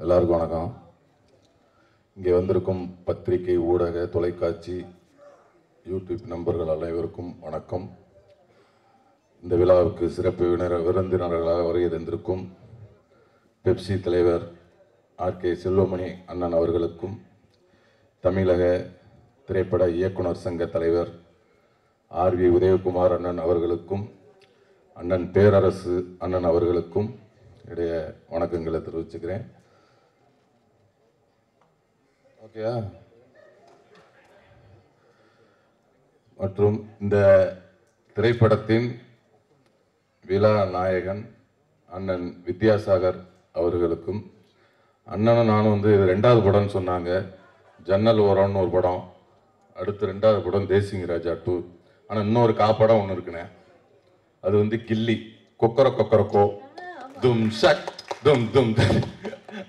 எல்லாருக்கும் வணக்கம். இங்கே வந்திருக்கும் பத்திரிகை, ஊடக, தொலைக்காட்சி, யூடியூப் நண்பர்கள் அனைவருக்கும் வணக்கம். இந்த விழாவுக்கு சிறப்பு விருந்தினர்களாக வருகை தந்திருக்கும் பெப்சி தலைவர் ஆர்.கே. செல்வமணி அண்ணன் அவர்களுக்கும், தமிழக திரைப்பட இயக்குனர் சங்க தலைவர் ஆர்.வி. உதயகுமார் அண்ணன் அவர்களுக்கும், அண்ணன் பேரரசு அண்ணன் அவர்களுக்கும் இடைய வணக்கங்களை தெரிவிச்சுக்கிறேன். ஓகே. மற்றும் இந்த திரைப்படத்தின் விழா நாயகன் அண்ணன் வித்யாசாகர் அவர்களுக்கும், அண்ணனும் நானும் இது 2வது படம்னு சொன்னாங்க. ஜன்னல் ஓரம்னு ஒரு படம், அடுத்து 2வது படம் தேசிங்க ராஜா 2. ஆனால் இன்னொரு காப்படம் ஒன்று இருக்குண்ணே, அது கில்லி, கொக்கரக்கோ தும் ஷக் தும் தும்.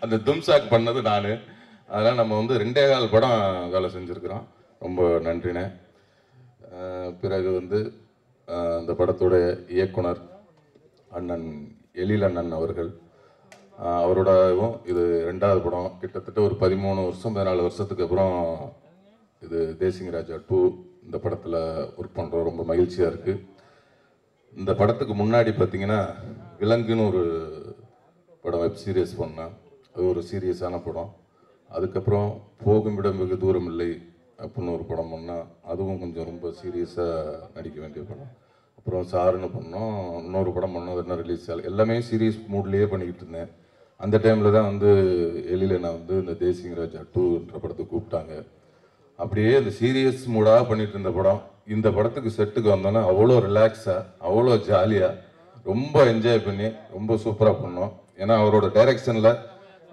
அந்த தும் ஷாக் பண்ணது நான். அதனால் நம்ம 2.25 படம் வேலை செஞ்சுருக்கிறோம். ரொம்ப நன்றிண்ணே. பிறகு இந்த படத்துடைய இயக்குனர் அண்ணன் எழில் அண்ணன் அவர்கள், அவரோடவும் இது 2வது படம். கிட்டத்தட்ட ஒரு 13 வருஷம் 14 வருஷத்துக்கு அப்புறம் இது தேசிங்க ராஜா 2 இந்த படத்தில் ஒர்க் பண்ணுறோம். ரொம்ப மகிழ்ச்சியாக இருக்குது. இந்த படத்துக்கு முன்னாடி பார்த்தீங்கன்னா விலங்குன்னு ஒரு படம் வெப் சீரியஸ் பண்ணேன். அது ஒரு சீரியஸான படம். அதுக்கப்புறம் போகும் இடம் வெகு தூரம் இல்லை அப்படின்னு ஒரு படம் பண்ணால், அதுவும் கொஞ்சம் ரொம்ப சீரியஸாக நடிக்க வேண்டிய படம். அப்புறம் சாருன்னு பண்ணோம், இன்னொரு படம் பண்ணோம், அது என்ன ரிலீஸ் ஆகலை. எல்லாமே சீரியஸ் மூட்லேயே பண்ணிக்கிட்டு இருந்தேன். அந்த டைமில் தான் எழில் நான் இந்த தேசிங்க ராஜா 2ன்ற படத்துக்கு கூப்பிட்டாங்க. அப்படியே இந்த சீரியஸ் மூடாக பண்ணிட்டு இருந்த படம், இந்த படத்துக்கு செட்டுக்கு வந்தோன்னா அவ்வளோ ரிலாக்ஸாக, அவ்வளோ ஜாலியாக, ரொம்ப என்ஜாய் பண்ணி ரொம்ப சூப்பராக பண்ணோம். ஏன்னா அவரோட டைரக்ஷனில்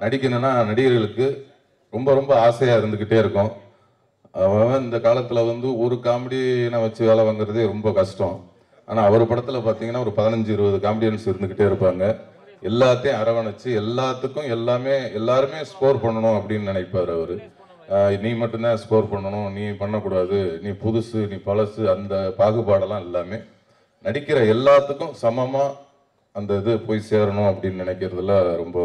நடிக்கணும்னா நடிகர்களுக்கு ரொம்ப ரொம்ப ஆசையாக இருந்துக்கிட்டே இருக்கும். அவன் இந்த காலத்தில் ஒரு காமெடியை வச்சு வேலை வாங்குறதே ரொம்ப கஷ்டம். ஆனால் அவர் படத்தில் பார்த்தீங்கன்னா ஒரு 15-20 காமெடியன்ஸ் இருந்துக்கிட்டே இருப்பாங்க. எல்லாத்தையும் அரவணைச்சு எல்லாத்துக்கும் எல்லாருமே ஸ்கோர் பண்ணணும் அப்படின்னு நினைப்பார் அவர். நீ மட்டும்தான் ஸ்கோர் பண்ணணும், நீ பண்ணக்கூடாது, நீ புதுசு, நீ பழசு, அந்த பாகுபாடெல்லாம் எல்லாமே நடிக்கிற எல்லாத்துக்கும் சமமாக அந்த இது போய் சேரணும் அப்படின்னு நினைக்கிறதுல ரொம்ப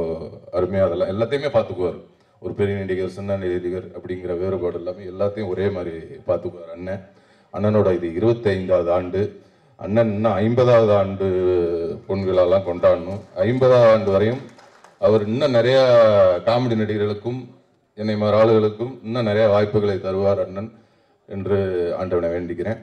அருமையாக அதெல்லாம் எல்லாத்தையுமே பார்த்துக்குவார். ஒரு பெரிய நடிகர், சின்ன நடிகர் அப்படிங்கிற வேறுபாடு எல்லாமே எல்லாத்தையும் ஒரே மாதிரி பார்த்துக்குவார் அண்ணன். அண்ணனோட இது 25வது ஆண்டு. அண்ணன் இன்னும் 50வது ஆண்டு பொன் விழாலாம் கொண்டாடணும். 50வது ஆண்டு வரையும் அவர் இன்னும் நிறையா காமெடி நடிகர்களுக்கும் என்னை மாதிரி ஆளுகளுக்கும் இன்னும் நிறைய வாய்ப்புகளை தருவார் அண்ணன் என்று ஆண்டவனை வேண்டிக்கிறேன்.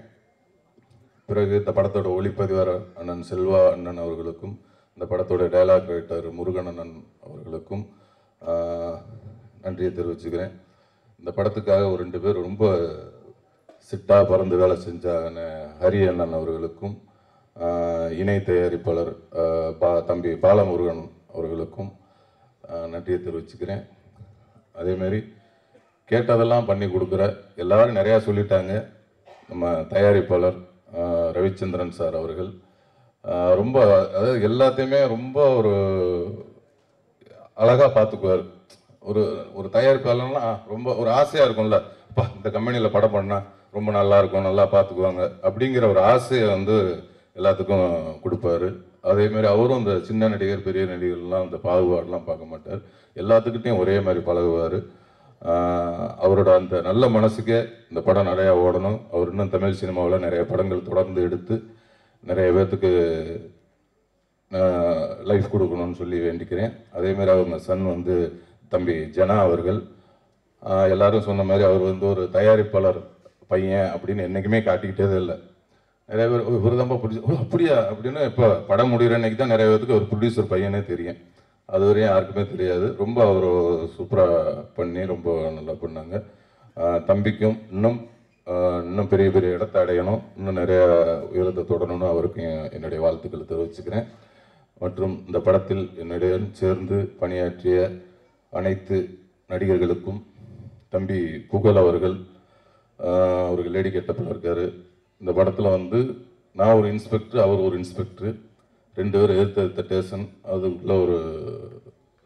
பிறகு இந்த படத்தோட ஒளிப்பதிவாளர் அண்ணன் செல்வா அண்ணன் அவர்களுக்கும், இந்த படத்தோட டைலாக் ரைட்டர் முருகன் அண்ணன் அவர்களுக்கும் நன்றியை தெரிவிச்சுக்கிறேன். இந்த படத்துக்காக ஒரு 2 பேர் ரொம்ப சிட்டாக பறந்து வேலை செஞ்சாங்க, ஹரி அண்ணன் அவர்களுக்கும், இணை தயாரிப்பாளர் தம்பி பாலமுருகன் அவர்களுக்கும் நன்றியை தெரிவிச்சுக்கிறேன். அதேமாரி கேட்டதெல்லாம் பண்ணி கொடுக்குற எல்லாரும் நிறையா சொல்லிட்டாங்க. நம்ம தயாரிப்பாளர் ரவிச்சந்திரன் சார் அவர்கள் ரொம்ப, அதாவது எல்லாத்தையுமே ரொம்ப ஒரு அழகாக பார்த்துக்குவார். ஒரு தயாரிப்பாளர்னா ரொம்ப ஒரு ஆசையாக இருக்கும்ல, அப்பா இந்த கம்பெனியில் படம் பண்ணால் ரொம்ப நல்லா இருக்கும், நல்லா பார்த்துக்குவாங்க அப்படிங்கிற ஒரு ஆசையை எல்லாத்துக்கும் கொடுப்பாரு. அதேமாரி அவரும் இந்த சின்ன நடிகர் பெரிய நடிகர்லாம் அந்த பாகுபாடெலாம் பார்க்க மாட்டார். எல்லாத்துக்கிட்டையும் ஒரே மாதிரி பழகுவார். அவரோட அந்த நல்ல மனசுக்கே இந்த படம் நிறையா ஓடணும். அவர் இன்னும் தமிழ் சினிமாவில் நிறைய படங்கள் தொடர்ந்து எடுத்து நிறைய பேர்த்துக்கு லைஃப் கொடுக்கணும்னு சொல்லி வேண்டிக்கிறேன். அதேமாரி அவங்க சன் தம்பி ஜனா அவர்கள், எல்லாரும் சொன்ன மாதிரி அவர் ஒரு தயாரிப்பாளர் பையன் அப்படின்னு என்றைக்குமே காட்டிக்கிட்டே இல்லை. நிறைய பேர் விருதமாக பிடிச்சி அப்படியா அப்படின்னு இப்போ படம் முடிகிற அன்னைக்கு தான் நிறைய பேருக்கு ஒரு ப்ரொடியூசர் பையனே தெரியும். அது வரையும் யாருக்குமே தெரியாது. ரொம்ப அவர் சூப்பராக பண்ணி ரொம்ப நல்லா பண்ணாங்க. தம்பிக்கும் இன்னும் பெரிய பெரிய இடத்தை அடையணும், இன்னும் நிறைய உயரத்தை தொடரணும்னு அவருக்கும் என்னுடைய வாழ்த்துக்களை தெரிவிச்சுக்கிறேன். மற்றும் இந்த படத்தில் என்னுடைய சேர்ந்து பணியாற்றிய அனைத்து நடிகர்களுக்கும், தம்பி புகழ் அவர்கள் லேடி கெட்டப்பில் இருக்கார். இந்த படத்தில் நான் ஒரு இன்ஸ்பெக்டர், அவர் ஒரு இன்ஸ்பெக்டர், 2 பேர் எதிர்த்த ஸ்டேஷன், அதுக்குள்ளே ஒரு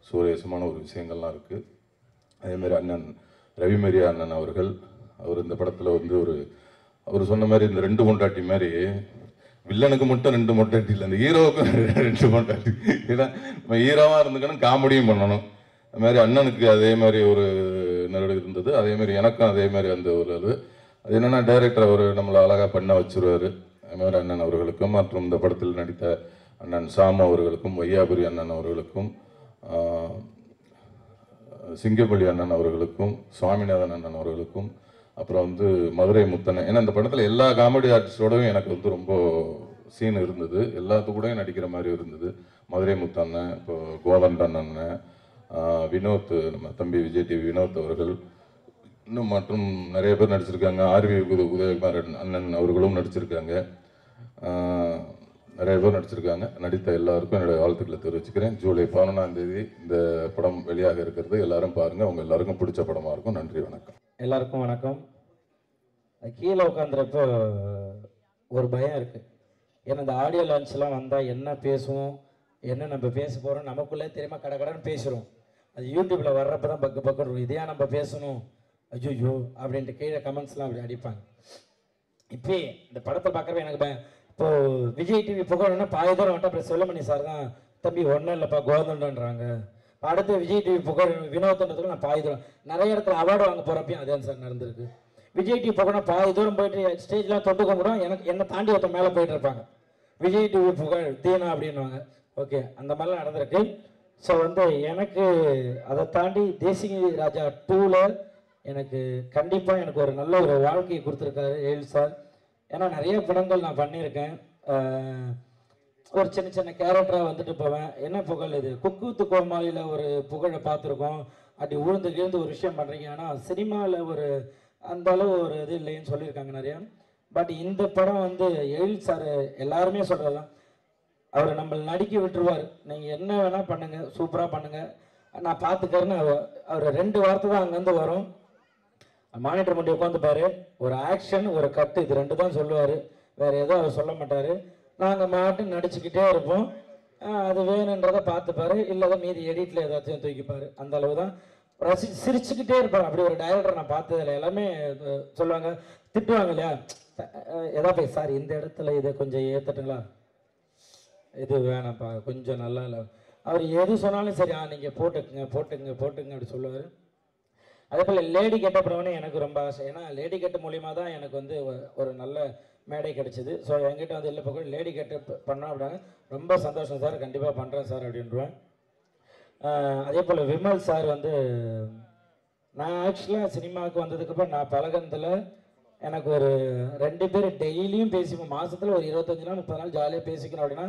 சுவாரஸ்யமான ஒரு விஷயங்கள்லாம் இருக்குது. அதேமாதிரி அண்ணன் ரவிமரியா அண்ணன் அவர்கள், அவர் இந்த படத்தில் அவர் சொன்ன மாதிரி இந்த 2 பொண்டாட்டி மாதிரி வில்லனுக்கு மட்டும் 2 பொண்டாட்டி இல்லை, இந்த ஹீரோவுக்கும் 2 பொண்டாட்டி. ஏன்னா நம்ம ஹீரோவாக இருந்துக்கணும், காமெடியும் பண்ணணும். அது மாதிரி அண்ணனுக்கு அதே மாதிரி ஒரு நடு இருந்தது, அதே மாதிரி எனக்கும் அதே மாதிரி அந்த ஒரு அது என்னென்னா டைரக்டர் அவர் நம்மளை அழகாக பண்ண வச்சுருவார். அது மாதிரி அண்ணன் அவர்களுக்கும் மற்றும் இந்த படத்தில் நடித்த அண்ணன் சாமு அவர்களுக்கும், வையாபுரி அண்ணன் அவர்களுக்கும், சிங்கப்பள்ளி அண்ணன் அவர்களுக்கும், சுவாமிநாதன் அண்ணன் அவர்களுக்கும், அப்புறம் வந்து மதுரை முத்தண்ணன். ஏன்னா இந்த படத்தில் எல்லா காமெடி ஆர்டிஸ்டோடவும் எனக்கு வந்து ரொம்ப சீன் இருந்தது, எல்லாத்துக்கூடையும் நடிக்கிற மாதிரி இருந்தது. மதுரை முத்தண்ணன், இப்போ கோவந்தன் அண்ணன், வினோத், நம்ம தம்பி விஜய் டிவி வினோத் அவர்கள், இன்னும் மற்றும் நிறைய பேர் நடிச்சிருக்காங்க. ஆர்வி உதயகுமார் அண்ணன் அவர்களும் நடிச்சிருக்காங்க. நிறைய பேர் நடிச்சிருக்காங்க. நடித்த எல்லாருக்கும் என்னுடைய வாழ்த்துக்களை தெரிவிச்சுக்கிறேன். ஜூலை 11ஆம் தேதி இந்த படம் வெளியாக இருக்கிறது. எல்லாரும் பாருங்கள், அவங்க எல்லாருக்கும் பிடிச்ச படமாக இருக்கும். நன்றி, வணக்கம். எல்லாருக்கும் வணக்கம். கீழே உட்காந்துறப்போ ஒரு பயம் இருக்குது. ஏன்னா இந்த ஆடியோ லான்ச்லாம் வந்தால் என்ன பேசுவோம், என்ன நம்ம பேச போகிறோம் நமக்குள்ளே தெரியுமா, கடன்னு பேசுகிறோம். அது யூடியூப்பில் வர்றப்போ தான் பக்கு இருக்கும். இதையா நம்ம பேசணும், ஐயோ அப்படின்ட்டு கீழே கமெண்ட்ஸ்லாம் அப்படி அடிப்பாங்க. இப்போ இந்த படத்தை பார்க்குறப்ப எனக்கு இப்போது விஜய் டிவி புகழன்னா பாதி தூரம் வந்துட்டு அப்புறம் செல்லமணி சார் தான் தம்பி ஒன்றும் இல்லைப்பா கோதண்டன்றாங்க. அடுத்து விஜய் டிவி புகழ் வினோதன்றதுக்கு நான் பாதி தூரம் நிறைய இடத்துல அவார்டு வாங்க போகிறப்பையும் அதே சார் நடந்திருக்கு. விஜய் டிவி புகழ்னா பாதி தூரம் போயிட்டு ஸ்டேஜ்லாம் தொட்டு கும்பிடும், என்னை தாண்டி ஒருத்தர் மேலே போயிட்டு இருப்பாங்க. விஜய் டிவி புகழ் தீனா அப்படின்வாங்க. ஓகே, அந்த மாதிரிலாம் நடந்திருக்கு. ஸோ வந்து எனக்கு அதை தாண்டி தேசிய ராஜா 2ல் எனக்கு கண்டிப்பாக எனக்கு ஒரு நல்ல ஒரு வாழ்க்கையை கொடுத்துருக்காரு ஏழு சார். ஏன்னா நிறைய படங்கள் நான் பண்ணியிருக்கேன். ஒரு சின்ன சின்ன கேரக்டராக வந்துட்டு போவேன். என்ன புகழ் இது, குக்கூத்து கோமாளியில் ஒரு புகழை பார்த்துருக்கோம். அப்படி உழுந்து ஒரு விஷயம் பண்ணுறீங்க. ஆனால் சினிமாவில் ஒரு அந்த அளவு ஒரு இது இல்லைன்னு சொல்லியிருக்காங்க நிறையா. பட் இந்த படம் வந்து எழில் சார் எல்லாருமே சொல்கிறதான், அவரை நம்ம நடிக்க விட்டுருவார். நீங்கள் என்ன வேணால் பண்ணுங்கள், சூப்பராக பண்ணுங்கள், நான் பார்த்துக்கறேன்னு அவர் 2 வார்த்தை தான் அங்கேருந்து வரும். மானிட்டர் முன்னாடி உட்காந்துப்பார். ஒரு ஆக்ஷன், ஒரு கட்டு, இது 2 தான் சொல்லுவார். வேறு எதுவும் அவர் சொல்ல மாட்டார். நாங்கள் மாட்டு நடிச்சுக்கிட்டே இருப்போம். அது வேணுன்றதை பார்த்துப்பார், இல்லை மீதி எடிட்டில் ஏதாச்சும் தூக்கிப்பார். அந்த அளவு தான் சிரிச்சுக்கிட்டே இருப்பார். அப்படி ஒரு டைரக்டர் நான் பார்த்ததில்லை. எல்லாமே சொல்லுவாங்க, திட்டுவாங்க இல்லையா, எதா போய் சார் இந்த இடத்துல இதை கொஞ்சம் ஏற்றட்டுங்களா, இது வேணாம்ப்பா கொஞ்சம் நல்லா இல்லை, அவர் எது சொன்னாலும் சரி நீங்கள் போட்டுக்குங்க அப்படி சொல்லுவார். அதே போல் லேடி கெட்ட படம்னு எனக்கு ரொம்ப ஆசை. ஏன்னா லேடி கெட்ட மூலிமா தான் எனக்கு வந்து ஒரு நல்ல மேடை கிடச்சிது. ஸோ என்கிட்ட வந்து இல்லை பக்கம் லேடி கெட்ட பண்ணோம் அப்படின்னா ரொம்ப சந்தோஷம் சார், கண்டிப்பாக பண்ணுறேன் சார் அப்படின்றான். அதே போல் விமல் சார் வந்து நான் ஆக்சுவலாக சினிமாவுக்கு வந்ததுக்கப்புறம் நான் பழகினதில் எனக்கு ஒரு 2 பேர் டெய்லியும் பேசிப்போம். மாதத்தில் ஒரு 25 நாள் 30 நாள் ஜாலியாக பேசிக்கணும் அப்படின்னா,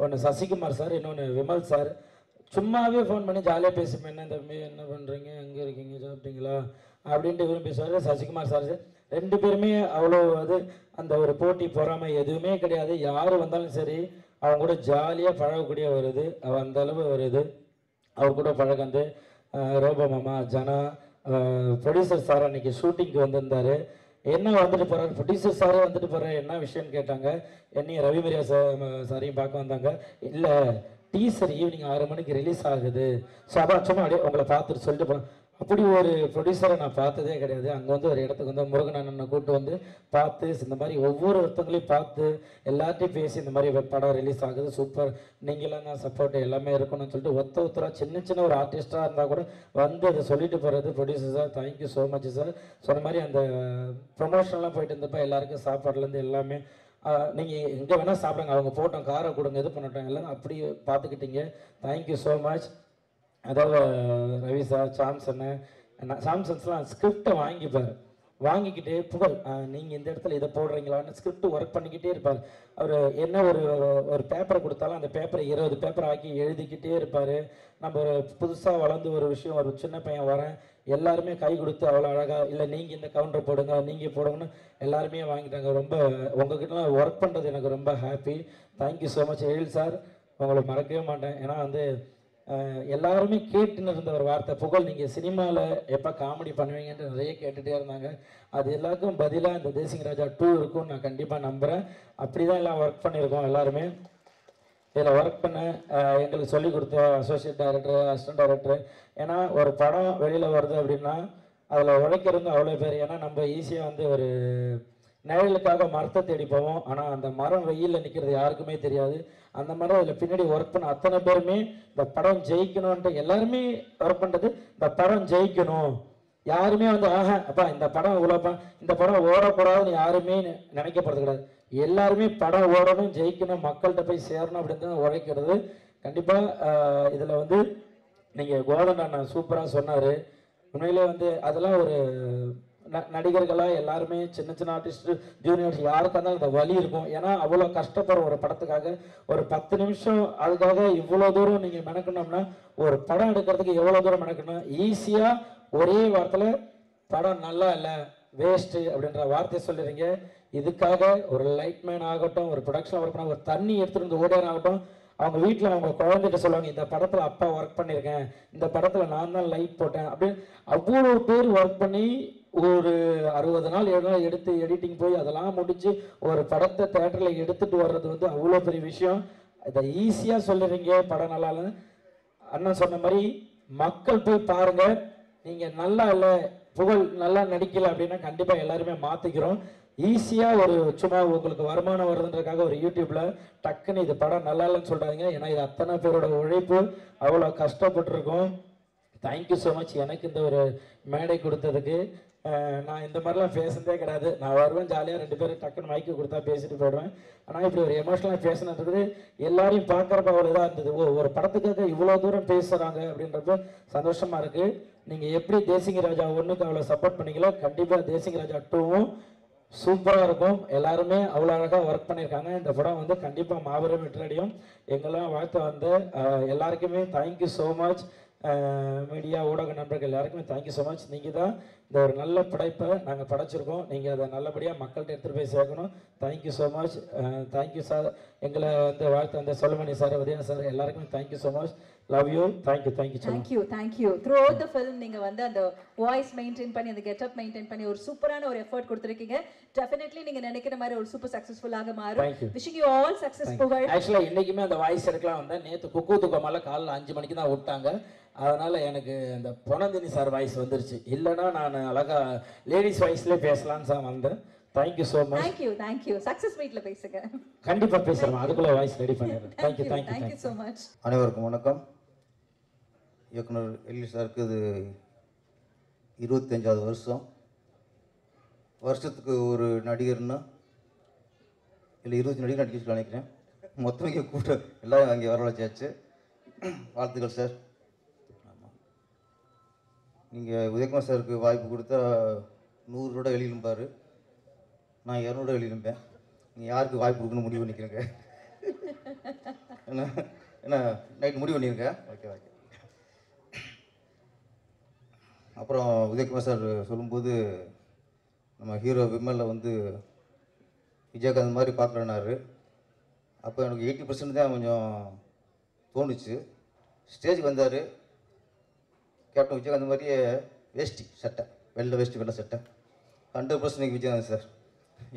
ஒன்று சசிகுமார் சார், இன்னொன்று விமல் சார். சும்மாவே ஃபோன் பண்ணி ஜாலியாக பேசிப்பேன். என்ன தம்பி என்ன பண்ணுறீங்க, எங்கே இருக்கீங்க, சாப்பிட்டீங்களா அப்படின்ட்டு விரும்பி பேசுவார். சசிகுமார் சார் 2 பேருமே அவ்வளோ அது அந்த ஒரு போட்டி பொறாமை எதுவுமே கிடையாது. யார் வந்தாலும் சரி அவங்க கூட ஜாலியாக பழகக்கூடிய வருது. அந்த அளவு வருது. அவர் கூட பழகந்து ரோபோ மாமா, ஜனா, ப்ரொடியூசர் சார் அன்றைக்கி ஷூட்டிங்க்கு வந்திருந்தார். என்ன வந்துட்டு போகிறார், ப்ரொடியூசர் சாரே வந்துட்டு போகிறார், என்ன விஷயம்னு கேட்டாங்க. என்னையும் ரவிமரியா சாரையும் பார்க்க வந்தாங்க. இல்லை டீசர் ஈவினிங் 6 மணிக்கு ரிலீஸ் ஆகுது, ஸோ அதான் சும்மா அப்படியே உங்களை பார்த்துட்டு சொல்லிட்டு போகிறேன். அப்படி ஒரு ப்ரொடியூசரை நான் பார்த்ததே கிடையாது. அங்கே வந்து ஒரு இடத்துக்கு வந்து முருகன் அண்ணனை கூப்பிட்டு வந்து பார்த்து இந்த மாதிரி ஒவ்வொருத்தங்களையும் பார்த்து எல்லாத்தையும் பேசி இந்த மாதிரி படம் ரிலீஸ் ஆகுது, சூப்பர், நீங்களாம் தான் சப்போர்ட் எல்லாமே இருக்கணும்னு சொல்லிட்டு ஒருத்தராக சின்ன ஒரு ஆர்டிஸ்டாக இருந்தால் கூட வந்து அதை சொல்லிட்டு போகிறது. Producer sir thank you so much sir. சொன்ன மாதிரி அந்த ப்ரொமோஷன்லாம் போயிட்டு இருந்தப்போ எல்லாருக்கும் சாப்பாடுலேருந்து எல்லாமே நீங்கள் எங்கே வேணால் சாப்பிடுங்க, அவங்க போட்டோம் காரை கொடுங்க இது பண்ணட்டோம் எல்லாம் அப்படி பார்த்துக்கிட்டீங்க. Thank you so much. அதாவது ரவி சார், சாம்சன்ஸ்லாம் ஸ்கிரிப்டை வாங்கிக்கிட்டு புகழ் நீங்கள் இந்த இடத்துல இதை போடுறீங்களான்னு ஸ்கிரிப்ட் ஒர்க் பண்ணிக்கிட்டே இருப்பார். அவர் என்ன ஒரு பேப்பரை கொடுத்தாலும் அந்த பேப்பரை 20 பேப்பர் ஆக்கி எழுதிக்கிட்டே இருப்பார். நம்ம ஒரு புதுசாக வளர்ந்து ஒரு விஷயம், ஒரு சின்ன பையன் வரேன், எல்லாருமே கை கொடுத்து அவ்வளோ அழகாக, இல்லை நீங்கள் இந்த கவுண்டர் போடுங்க நீங்கள் போடுங்கன்னு எல்லாருமே வாங்கிட்டாங்க. ரொம்ப உங்ககிட்டலாம் ஒர்க் பண்ணுறது எனக்கு ரொம்ப ஹாப்பி. தேங்க்யூ ஸோ மச் எழில் சார், உங்களை மறக்கவே மாட்டேன். ஏன்னா வந்து எல்லாருமே கேட்டுன்னு இருந்த ஒரு வார்த்தை, புகழ் நீங்கள் சினிமாவில் எப்போ காமெடி பண்ணுவீங்கன்ட்டு நிறைய கேட்டுகிட்டே இருந்தாங்க. அது எல்லாருக்கும் பதிலாக இந்த தேசிங் ராஜா 2 இருக்கும்னு நான் கண்டிப்பாக நம்புகிறேன். அப்படி தான் எல்லாம் ஒர்க் பண்ணியிருக்கோம் எல்லாருமே. இதில் ஒர்க் பண்ண எங்களுக்கு சொல்லிக் கொடுத்த அசோசியேட் டைரக்டர், அசிஸ்டன்ட் டைரக்டர். ஏன்னா ஒரு படம் வெளியில் வருது அப்படின்னா அதில் உழைக்கிறது அவ்வளோ பேர். ஏன்னா நம்ம ஈஸியாக வந்து ஒரு நிழலுக்காக மரத்தை தேடி போவோம். ஆனால் அந்த மரம் வெயிலில் நிற்கிறது யாருக்குமே தெரியாது. அந்த மரம் அதில் பின்னாடி ஒர்க் பண்ண அத்தனை பேருமே இந்த படம் ஜெயிக்கணும்ன்ட்டு எல்லாருமே ஒர்க் பண்ணுறது இந்த படம் ஜெயிக்கணும். யாருமே வந்து அப்பா இந்த படம் இவ்வளோப்பா இந்த படம் ஓடக்கூடாதுன்னு யாருமே நினைக்கப்படுறது கிடையாது. எல்லாருமே படம் ஓடணும், ஜெயிக்கணும், மக்கள்கிட்ட போய் சேரணும் அப்படின்னு உழைக்கிறது. கண்டிப்பாக இதில் வந்து நீங்கள் கோதண்ட அண்ணா சூப்பராக சொன்னார். உண்மையிலே வந்து அதெல்லாம் ஒரு நடிகர்களாக எல்லாருமே சின்ன சின்ன ஆர்டிஸ்ட் ஜூனியர்ஸ் யாருக்காக இருந்தாலும் இந்த வலி இருக்கும். ஏன்னா அவ்வளோ கஷ்டப்படுற ஒரு படத்துக்காக ஒரு 10 நிமிஷம் அதுக்காக இவ்வளோ தூரம் நீங்கள் மெனக்கணும்னா ஒரு படம் எடுக்கிறதுக்கு எவ்வளோ தூரம் மெனக்கணும். ஈஸியாக ஒரே வாரத்தில் படம் நல்லா இல்லை வேஸ்ட்டு அப்படின்ற வார்த்தை சொல்லிடுறீங்க. இதுக்காக ஒரு லைட்மேன் ஆகட்டும், ஒரு ப்ரொடக்ஷன் ஒர்க் பண்ண ஒரு தண்ணி எடுத்துகிட்டு வந்து ஓடியார் ஆகட்டும், அவங்க வீட்டில் அவங்க குழந்தைகிட்ட சொல்லுவாங்க இந்த படத்தில் அப்பா ஒர்க் பண்ணியிருக்கேன், இந்த படத்தில் நான் தான் லைட் போட்டேன் அப்படின்னு அவ்வளோ பேர் ஒர்க் பண்ணி ஒரு 60 நாள் 7 நாள் எடுத்து எடிட்டிங் போய் அதெல்லாம் முடித்து ஒரு படத்தை தேட்டரில் எடுத்துகிட்டு வர்றது வந்து அவ்வளோ பெரிய விஷயம். இதை ஈஸியாக சொல்லுறீங்க படம் நல்லா இல்லை. அண்ணன் சொன்ன மாதிரி மக்கள் போய் பாருங்கள். நீங்கள் நல்லா இல்லை புகழ் நல்லா நடிக்கலை அப்படின்னா கண்டிப்பாக எல்லாருமே மாற்றிக்கிறோம். ஈஸியாக ஒரு சும்மா உங்களுக்கு வருமானம் வருதுன்றதுக்காக ஒரு யூடியூப்பில் டக்குன்னு இது படம் நல்லா இல்லைன்னு சொல்கிறாங்க. ஏன்னா இது அத்தனை பேரோட உழைப்பு, அவ்வளோ கஷ்டப்பட்டுருக்கோம். தேங்க்யூ ஸோ மச் எனக்கு இந்த ஒரு மேடை கொடுத்ததுக்கு. நான் இந்த மாதிரிலாம் பேசுனதே கிடையாது. நான் வருவேன் ஜாலியாக 2 பேரும் டக்குன்னு மைக்கு கொடுத்தா பேசிட்டு போயிடுவேன். ஆனால் இப்படி ஒரு எமோஷனலாக பேசினது எல்லாரையும் பார்க்குறப்ப அவ்வளோ இதாக இருந்தது. ஒரு படத்துக்காக இவ்வளோ தூரம் பேசுகிறாங்க அப்படின்றப்ப சந்தோஷமாக இருக்குது. நீங்கள் எப்படி தேசிங்க ராஜா 1க்கு அவ்வளோ சப்போர்ட் பண்ணீங்களோ கண்டிப்பாக தேசிங்க ராஜா 2வும் சூப்பராக இருக்கும். எல்லாருமே அவ்வளோ அழகாக ஒர்க் பண்ணியிருக்காங்க. இந்த படம் வந்து கண்டிப்பாக மாபெரும் வெற்றியடையும். எங்கெல்லாம் வாழ்த்து வந்து எல்லாருக்குமே தேங்க்யூ ஸோ மச். மீடியா ஊடக நண்பர்கள் எல்லாருக்குமே தேங்க்யூ ஸோ மச். நீங்கள் தான் இந்த ஒரு நல்ல படைப்பை நாங்கள் படைச்சிருக்கோம். நீங்கள் அதை நல்லபடியாக மக்கள்கிட்ட எடுத்துகிட்டு போய் சேர்க்கணும். Thank you so much. Thank you sir. எங்களை வந்து வாழ்த்து வந்த சொல்லுமணி சார், உதயன் சார் எல்லாருக்குமே thank you so much. Love you. Thank you thank you. Through out the film நீங்கள் வந்து அந்த வாய்ஸ் மெயின்டைன் பண்ணி அந்த கெட்டப் மெயின்டைன் பண்ணி ஒரு சூப்பரான ஒரு எஃபர்ட் கொடுத்துருக்கீங்க. டெஃபினெட்லி நீங்கள் நினைக்கிற மாதிரி ஒரு சூப்பர் சக்ஸஸ்ஃபுல்லாக மாறும். விஷிங் யூ ஆல் சக்ஸஸ் புகழ். ஆக்சுவலாக இன்றைக்குமே அந்த வாய்ஸ் எடுக்கலாம் வந்தேன். நேற்று குக்கு தூக்கமால காலைல 5 மணிக்கு தான் விட்டாங்க. அதனால் எனக்கு அந்த பொனந்தினி சார் வாய்ஸ் வந்துருச்சு. இல்லைன்னா நான் அழகாக லேடிஸ் வாய்ஸ்லேயே பேசலான்னு சார் வந்தேன். Thank you so much. Thank you. Success மீட்டில் பேசுங்க. கண்டிப்பாக பேசுகிறேன். அதுக்குள்ளே வாய்ஸ் ரெடி பண்ணிடுறேன். Thank you so much. அனைவருக்கும் வணக்கம். இயக்குனர் எல்வி சாருக்கு இது 25வது வருஷம். வருஷத்துக்கு ஒரு நடிகர்னா இல்லை 20 நடிகர் நடிக்க நினைக்கிறேன். மொத்தம் இங்கே கூட்டம் எல்லாம் அங்கே வரவழைச்சாச்சு. வாழ்த்துக்கள் சார். ஆமாம், நீங்கள் உதயகுமார் சாருக்கு வாய்ப்பு கொடுத்தா 100 ரூபா எழுதிருப்பார். நான் 200 ரூபா எழுதிருப்பேன். நீங்கள் யாருக்கு வாய்ப்பு கொடுக்கணும்னு முடிவு பண்ணிக்கிறேங்க. என்ன நைட் முடிவு பண்ணியிருக்கேன். ஓகே. அப்புறம் உதயகுமார் சார் சொல்லும்போது நம்ம ஹீரோ விமலில் வந்து விஜயகாந்த் மாதிரி பார்க்குறேன்னாரு. அப்போ எனக்கு 80% தான் கொஞ்சம் தோணுச்சு. ஸ்டேஜுக்கு வந்தார், கேப்டன் விஜயகாந்த் மாதிரியே வேஷ்டி சட்டை, வெள்ளை வேஷ்டி வெள்ளை சட்டை 100% நீங்கள் விஜயகாந்த் சார்.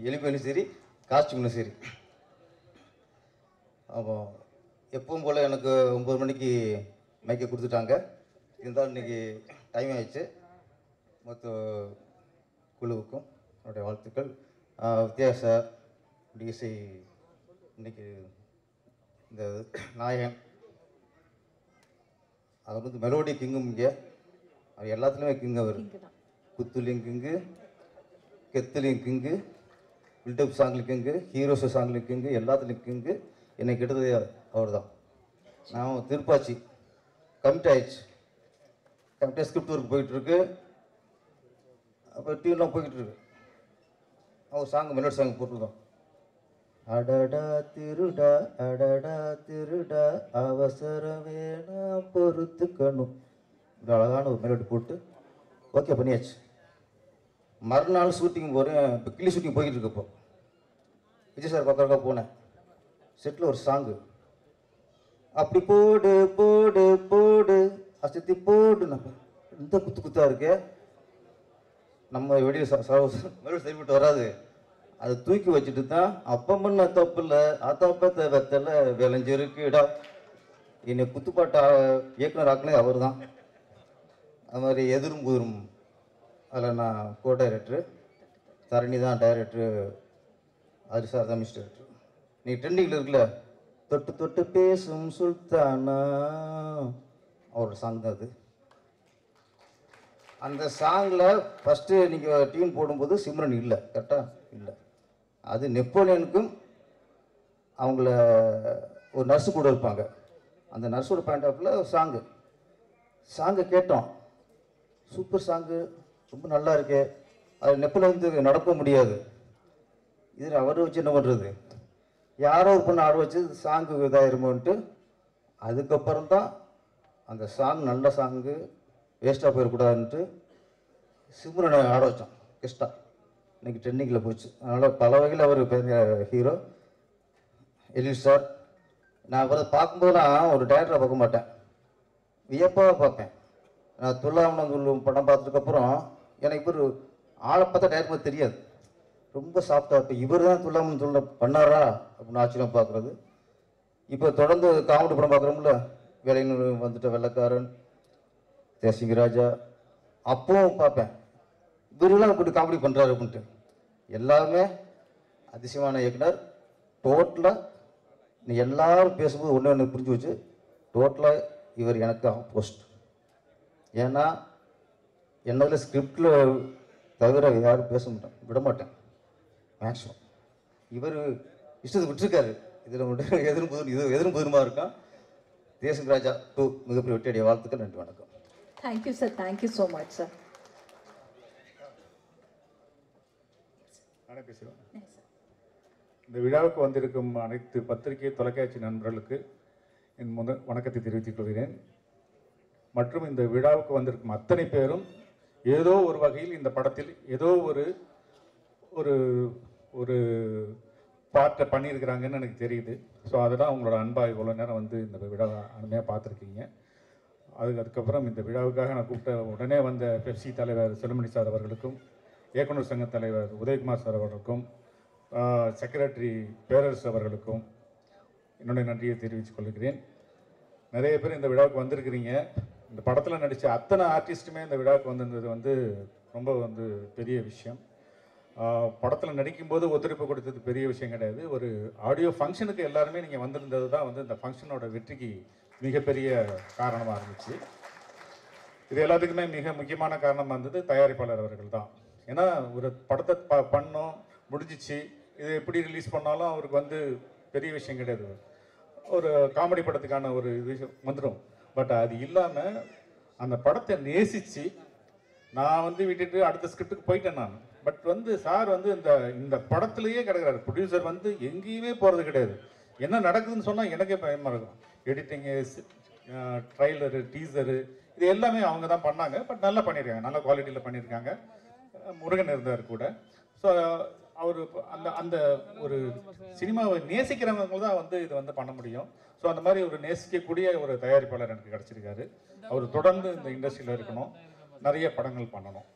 எலிமையிலும் சரி காஸ்டியூம்லும் சரி. அப்போ எப்பவும் போல் எனக்கு 9 மணிக்கு மைக்கை கொடுத்துட்டாங்க. இருந்தாலும் இன்றைக்கி டைம் ஆயிடுச்சு. மொத்த குழுவுக்கும் என்னுடைய வாழ்த்துக்கள். வித்தியாச டிஎஸ்ஐ இன்றைக்கி இந்த நாயகன் அவர் வந்து மெலோடி கிங்கும். இங்கே அவர் எல்லாத்துலேயுமே கிங். அவர் குத்துலையும் கிங்கு, கெத்துலையும் கிங்கு, பில்டப் சாங்லையும் கிங்கு, ஹீரோஸ் சாங்லையும் கிங்கு, எல்லாத்துலேயும் கிங்கு. என்னை கெட்டது அவர் தான். நான் திருப்பாச்சி கமிட் ஆயிடுச்சு. கமிட்டியாக ஸ்கிரிப்ட் ஒர்க் போயிட்டுருக்கு. அப்போ டிவிலாம் போய்கிட்டுருக்கு. அவர் சாங் மெலோடி சாங் போட்டுருக்கோம். அடடா திருடா அடடா திருடா அவசரம் வேணா பொறுத்துக்கணும். இந்த அழகான ஒரு மெலோடி போட்டு ஓகே பண்ணியாச்சு. மறுநாள் ஷூட்டிங் போகிறேன். இப்போ கிளி ஷூட்டிங் போய்கிட்டு இருக்கு. இப்போ விஜய் சார் பக்கம் போனேன். செட்டில் ஒரு சாங்கு அப்படி போடு போடு போடு அசத்தி போடு. நம்ம இந்த குத்து குத்தாக இருக்கு. நம்ம வெளியில் மெலோடி சரிவிட்டு வராது. அதை தூக்கி வச்சுட்டு தான் அப்போ பண்ண தப்பில் அத்தப்பத்தை வெத்தலை விளைஞ்சிருக்குடா. என்னை குத்துப்பாட்டை இயக்குனர் ஆக்கினது அவர் தான். அது மாதிரி எதிரும் புதிரும் அதில் நான் கோ டைரக்டரு. தரணி தான் டைரக்டரு, ஹரி சார் தான் மிஸ்டர் டைரக்டர். நீ ட்ரெண்டிங்கில் இருக்குல்ல, தொட்டு தொட்டு பேசும் சுல்தானா, அவரோட சாங் தான் அது. அந்த சாங்கில் ஃபஸ்ட்டு நீங்கள் டியூன் போடும்போது சிம்ரன் இல்லை, கரெக்டாக இல்லை. அது நெப்போலியனுக்கும் அவங்கள ஒரு நர்ஸு கூட இருப்பாங்க. அந்த நர்ஸோட பாயிண்ட் ஆஃப்ல சாங்கை கேட்டோம். சூப்பர் சாங்கு, ரொம்ப நல்லா இருக்கு. அது நெப்போலியனுக்கு நடக்க முடியாது. இதில் அவர் வச்சு என்ன பண்ணுறது, யாரோ ஒரு பொண்ணு ஆட வச்சு சாங்கு இதாயிருமோன்ட்டு அதுக்கப்புறம் தான் அந்த சாங் நல்ல சாங்கு வேஸ்ட்டாக போயிடக்கூடாதுன்ட்டு சிம்ரனை ஆட வச்சோம் கெஸ்ட்டாக. இன்றைக்கி ட்ரெண்டிங்கில் போச்சு. அதனால் பல வகையில் அவர் பெரிய ஹீரோ. எழில் சார், நான் அவரை பார்க்கும்போதெல்லாம் ஒரு டேரக்டரை பார்க்க மாட்டேன், வியப்பாக பார்ப்பேன். நான் துல்லாமணம் படம் பார்த்ததுக்கப்புறம் எனக்கு இவர் ஆளை பார்த்தா டேரக்டர் தெரியாது, ரொம்ப சாஃப்டாக இருப்பேன். இவர் தான் துல்லாமணம் பண்ணாரா அப்படின்னு ஆச்சரியம் பார்க்குறது. இப்போ தொடர்ந்து காமெடி படம் பார்க்குறோம்ல, வேலைன்னு வந்துட்ட வெள்ளக்காரன், தேசிங்க ராஜா, அப்பவும் பார்ப்பேன் இவரெல்லாம் இப்படி காமெடி பண்ணுறாரு அப்படின்ட்டு. எல்லாமே அதிசயமான இயக்குனர். டோட்டலாக நீ எல்லாரும் பேசும்போது ஒன்று ஒன்று புரிஞ்சு வச்சு, டோட்டலாக இவர் எனக்கு ஆப்போசிட். ஏன்னா என்னதில் ஸ்கிரிப்டில் தவிர யாரும் பேச மாட்டேன், விட மாட்டேன் மேக்ஸிமம். இவர் இஷ்டத்துக்கு விட்டுருக்காரு. இதில் மட்டும் எதிரும் புதிருமா இருக்கான். தேசிங் ராஜா 2 மிகப்பெரிய வெற்றியடைய வாழ்த்துக்கள். நன்றி, வணக்கம். Thank you sir, thank you so much sir. நானே பேசுகிறேன். இந்த விழாவுக்கு வந்திருக்கும் அனைத்து பத்திரிகை தொலைக்காட்சி நண்பர்களுக்கு என் வணக்கத்தை தெரிவித்துக் கொள்கிறேன். மற்றும் இந்த விழாவுக்கு வந்திருக்கும் அத்தனை பேரும் ஏதோ ஒரு வகையில் இந்த படத்தில் ஏதோ ஒரு ஒரு ஒரு பார்ட்டை பண்ணியிருக்கிறாங்கன்னு எனக்கு தெரியுது. ஸோ அதுதான் உங்களோட அன்பாக இவ்வளோ நேரம் வந்து இந்த விழாவை அருமையாக பார்த்துருக்கீங்க. அதுக்கப்புறம் இந்த விழாவுக்காக நான் கூப்பிட்ட உடனே வந்த பெப்சி தலைவர் செல்லுமணி சார் அவர்களுக்கும், இயக்குனர் சங்க தலைவர் உதயகுமார் சார் அவர்களுக்கும், செக்ரட்டரி பேரரசு அவர்களுக்கும் என்னுடைய நன்றியை தெரிவித்துக் கொள்கிறேன். நிறைய பேர் இந்த விழாவுக்கு வந்திருக்கிறீங்க. இந்த படத்தில் நடித்த அத்தனை ஆர்டிஸ்ட்டுமே இந்த விழாவுக்கு வந்திருந்தது வந்து ரொம்ப வந்து பெரிய விஷயம். படத்தில் நடிக்கும்போது ஒத்துழைப்பு கொடுத்தது பெரிய விஷயம் கிடையாது. ஒரு ஆடியோ ஃபங்க்ஷனுக்கு எல்லாருமே நீங்கள் வந்திருந்தது தான் வந்து இந்த ஃபங்க்ஷனோட வெற்றிக்கு மிகப்பெரிய காரணமாக இருந்துச்சு. இது எல்லாத்துக்குமே மிக முக்கியமான காரணமாக இருந்தது தயாரிப்பாளர் அவர்கள் தான். ஏன்னா ஒரு படத்தை பண்ணோம், முடிஞ்சிச்சு, இது எப்படி ரிலீஸ் பண்ணாலும் அவருக்கு வந்து பெரிய விஷயம் கிடையாது. ஒரு காமெடி படத்துக்கான ஒரு விஷயம் வந்துடும். பட் அது இல்லாமல் அந்த படத்தை நேசித்து நான் வந்து விட்டுட்டு அடுத்த ஸ்கிரிப்டுக்கு போயிட்டேன் நான். பட் வந்து சார் வந்து இந்த படத்துலேயே கிடக்கிறாரு. ப்ரொடியூசர் வந்து எங்கேயுமே போகிறது கிடையாது. என்ன நடக்குதுன்னு சொன்னால் எனக்கே பயமாக இருக்கும். எடிட்டிங்கு, ட்ரைலரு, டீசரு, இது எல்லாமே அவங்க தான் பண்ணாங்க. பட் நல்லா பண்ணியிருக்காங்க, நல்ல குவாலிட்டியில் பண்ணியிருக்காங்க. முருகன் இருந்தார் கூட. ஸோ அவர் அந்த ஒரு சினிமாவை நேசிக்கிறவங்க தான் வந்து இது வந்து பண்ண முடியும். ஸோ அந்த மாதிரி ஒரு நேசிக்கக்கூடிய ஒரு தயாரிப்பாளர் எனக்கு கிடச்சிருக்காரு. அவர் தொடர்ந்து இந்த இண்டஸ்ட்ரியில் இருக்கணும், நிறைய படங்கள் பண்ணணும்.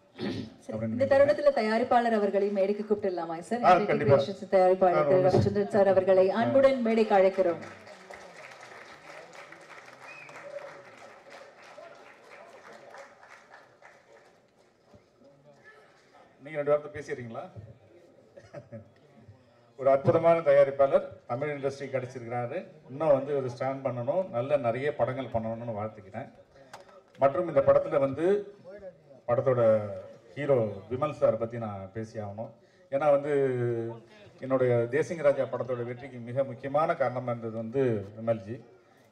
இந்த தருணத்துல தயாரிப்பாளர் அவர்களை மேடைக்கு கூப்பிட்டுலாமா சார்? கண்டிப்பா. தயாரிப்பாளர் ரவிச்சந்திரன் சார் அவர்களை அன்புடன் மேடைக்கு அழைக்கிறோம். நீங்க 2 வார்த்தை பேசிடுறீங்களா? ஒரு அற்புதமான தயாரிப்பாளர் தமிழ் இண்டஸ்ட்ரி கிடைச்சிருக்கிறாரு. இன்னும் வந்து ஒரு ஸ்டாண்ட் பண்ணணும், நல்ல நிறைய படங்கள் பண்ணணும்னு வாழ்த்துக்கிறேன். மற்றும் இந்த படத்தில் வந்து படத்தோட ஹீரோ விமல் சார் பற்றி நான் பேசி ஆகணும். ஏன்னா வந்து என்னுடைய தேசிங்க ராஜா படத்தோட வெற்றிக்கு மிக முக்கியமான காரணமாக இருந்தது வந்து விமல்ஜி.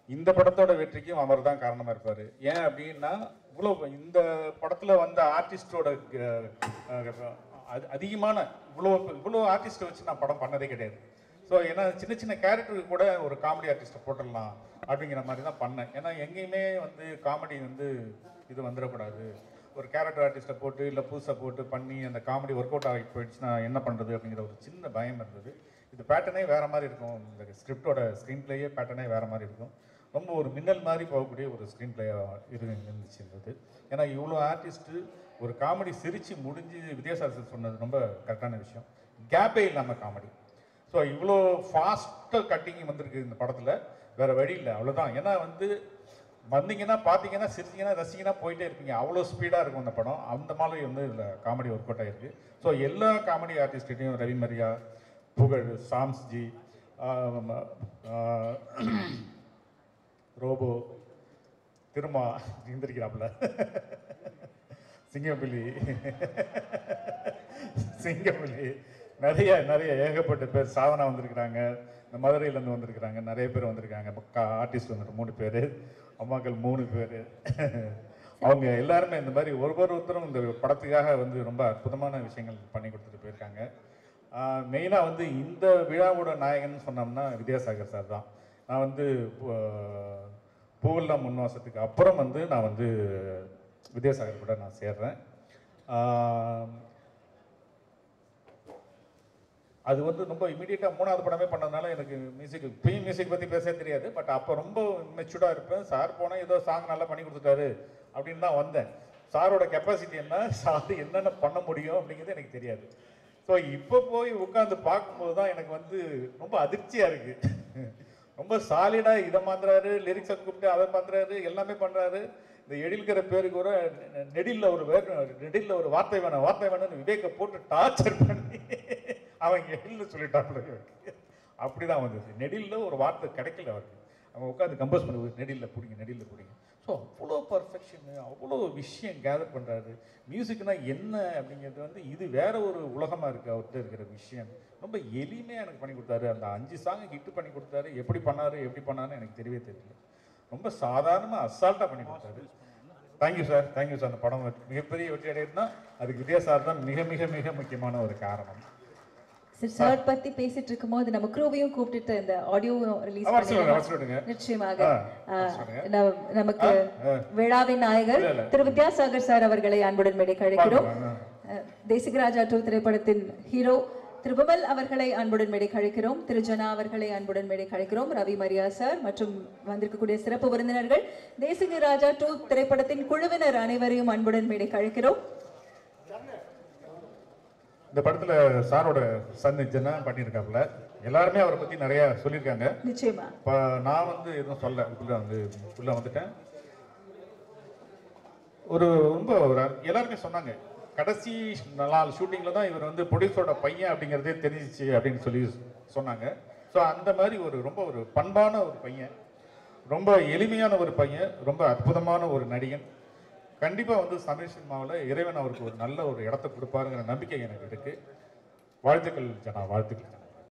இந்த படத்தோட வெற்றிக்கும் அவர் தான் காரணமாக இருப்பார். ஏன் அப்படின்னா இவ்வளோ இந்த படத்தில் வந்த ஆர்டிஸ்டோட அதிகமான இவ்வளோ ஆர்டிஸ்ட்டை வச்சு நான் படம் பண்ணதே கிடையாது. ஸோ ஏன்னா சின்ன சின்ன கேரக்டருக்கு கூட ஒரு காமெடி ஆர்டிஸ்ட்டை போட்டுடலாம் அப்படிங்கிற மாதிரி தான் பண்ணேன். ஏன்னா எங்கேயுமே வந்து காமெடி வந்து இது வந்துடக்கூடாது. ஒரு கேரக்டர் ஆர்டிஸ்ட்டை போட்டு இல்லை புதுசாக போட்டு பண்ணி அந்த காமெடி ஒர்க் அவுட் ஆகிட்டு போயிடுச்சுன்னா என்ன பண்ணுறது அப்படிங்கிற ஒரு சின்ன பயம் இருந்தது. இது பேட்டர்னே வேறு மாதிரி இருக்கும். இந்த ஸ்கிரிப்டோட ஸ்க்ரீன் பிளேயே பேட்டர்னே வேறு மாதிரி இருக்கும். ரொம்ப ஒரு மின்னல் மாதிரி போகக்கூடிய ஒரு ஸ்க்ரீன் பிளேயாக இருந்துச்சு. ஏன்னா இவ்வளோ ஆர்டிஸ்ட்டு ஒரு காமெடி சிரித்து முடிஞ்சு வித்யாசாகர் சொன்னது ரொம்ப கரெக்டான விஷயம். கேப்பே இல்லாமல் காமெடி. ஸோ இவ்வளோ ஃபாஸ்ட்டாக கட்டிங் வந்திருக்கு இந்த படத்தில். வேறு வழி இல்லை, அவ்வளோதான். ஏன்னா வந்து வந்தீங்கன்னா பார்த்தீங்கன்னா சிரிச்சிங்கன்னா ரசிங்கன்னா போயிட்டே இருப்பீங்க. அவ்வளோ ஸ்பீடாக இருக்கும் அந்த படம். அந்த மாதிரி வந்து இதில் காமெடி ஒர்க் அவுட் ஆகிருக்கு. ஸோ எல்லா காமெடி ஆர்டிஸ்ட்டையும் ரவி மரியா, புகழ், சாம்ஸ்ஜி, ரோபோ, திருமா இருந்திருக்கிறாப்புல, சிங்கப்பிள்ளி நிறைய நிறைய ஏகப்பட்ட பேர், சாதனா வந்திருக்கிறாங்க, இந்த மதுரையிலேருந்து வந்திருக்கிறாங்க, நிறைய பேர் வந்திருக்காங்க. ஆர்டிஸ்ட் வந்துட்டு 3 பேர், அம்மாக்கள் 3 பேர். அவங்க எல்லாருமே இந்த மாதிரி ஒருத்தரும் இந்த படத்துக்காக வந்து ரொம்ப அற்புதமான விஷயங்கள் பண்ணி கொடுத்துட்டு போயிருக்காங்க. மெயினாக வந்து இந்த விழாவோட நாயகன் சொன்னோம்னா வித்யாசாகர் சார் தான். நான் வந்து பூவெல்லாம் முன்வாசத்துக்கு அப்புறம் வந்து நான் வந்து வித்யாசாகர் கூட நான் சேர்றேன். அது வந்து ரொம்ப இமீடியட்டாக 3வது படமே பண்ணதுனால எனக்கு மியூசிக் பற்றி பேச தெரியாது. பட் அப்போ ரொம்ப மெச்சூர்டாக இருப்பேன். சார் போனால் ஏதோ சாங் நல்லா பண்ணி கொடுத்துட்டாரு அப்படின்னு தான் வந்தேன். சாரோட கெப்பாசிட்டி என்ன, சார் என்னென்ன பண்ண முடியும் அப்படிங்கிறது எனக்கு தெரியாது. ஸோ இப்போ போய் உட்காந்து பார்க்கும்போது தான் எனக்கு வந்து ரொம்ப அதிர்ச்சியாக இருக்குது. ரொம்ப சாலிடாக இதை மாத்துறாரு, லிரிக்ஸை கூப்பிட்டு அதை மாத்துறாரு, எல்லாமே பண்ணுறாரு. இந்த எழில்கிற பேருக்கு கூட நெடில்ல ஒரு வார்த்தை வேணும்னு விவேக்கை போட்டு டார்ச்சர் பண்ணி அவன் எழில்னு சொல்லிட்டாப்புல. அப்படிதான் வந்தது. நெடில்ல ஒரு வார்த்தை கிடைக்கல அவருக்கு. அவன் உட்காந்து கம்போஸ் பண்ணி நெடில்ல பிடிங்க. ஸோ அவ்வளோ பர்ஃபெக்ஷனு, அவ்வளோ விஷயம் கேதர் பண்ணுறாரு. மியூசிக்னா என்ன அப்படிங்கிறது வந்து இது வேற ஒரு உலகமாக இருக்குது. அவர்கிட்ட இருக்கிற விஷயம் ரொம்ப எளிமையாக எனக்கு பண்ணி கொடுத்தாரு. அந்த 5 சாங் ஹிட்டு பண்ணி கொடுத்தாரு. எப்படி பண்ணாருன்னு எனக்கு தெரியவே தெரியல. ரொம்ப சாதாரணமாக அசால்ட்டாக பண்ணி கொடுத்தாரு. Thank you sir. அந்த படம் மிகப்பெரிய வெற்றி அடையுதுன்னா அதுக்கு வித்யாசாகர் தான் மிக மிக மிக முக்கியமான ஒரு காரணம். சார் பத்தி பேசிட்டு இருக்கும்போது நம்ம க்ரூவையும் கூப்பிட்டு இந்த ஆடியோ ரிலீஸ் பண்ணுங்க. நிச்சயமாக நமக்கு விழாவின் நாயகர் திரு வித்யாசாகர் சார் அவர்களை அன்புடன் மேடைக்கு அழைக்கிறோம். தேசிகராஜா 2 திரைப்படத்தின் ஹீரோ திரு விமல் அவர்களை அன்புடன் மேடைக்கு அழைக்கிறோம். திரு ஜனா அவர்களை அன்புடன் மேடைக்கு அழைக்கிறோம். ரவி மரியா சார் மற்றும் வந்திருக்கக்கூடிய சிறப்பு விருந்தினர்கள், தேசிகராஜா 2 திரைப்படத்தின் குழுவினர் அனைவரையும் அன்புடன் மேடைக்கு அழைக்கிறோம். இந்த படத்துல சாரோட சன் ஜனா பண்ணியிருக்காப்புல. எல்லாருமே அவரை பத்தி நிறைய சொல்லியிருக்காங்க. நிச்சயமா இப்போ நான் வந்து எதுவும் சொல்ல உள்ள வந்துட்டேன். ஒரு ரொம்ப எல்லாருமே சொன்னாங்க கடைசி நாள் ஷூட்டிங்கில் தான் இவர் வந்து ப்ரொடியூசரோட பையன் அப்படிங்கிறதே தெரிஞ்சிச்சு அப்படின்னு சொல்லி சொன்னாங்க. ஸோ அந்த மாதிரி ரொம்ப ஒரு பண்பான ஒரு பையன், ரொம்ப எளிமையான ஒரு பையன், ரொம்ப அற்புதமான ஒரு நடிகன். கண்டிப்பாக வந்து தமிழ் சினிமாவில் இறைவன் அவருக்கு ஒரு நல்ல ஒரு இடத்த கொடுப்பாருங்கிற நம்பிக்கை எனக்கு இருக்குது. வாழ்த்துக்கள் ஜனா.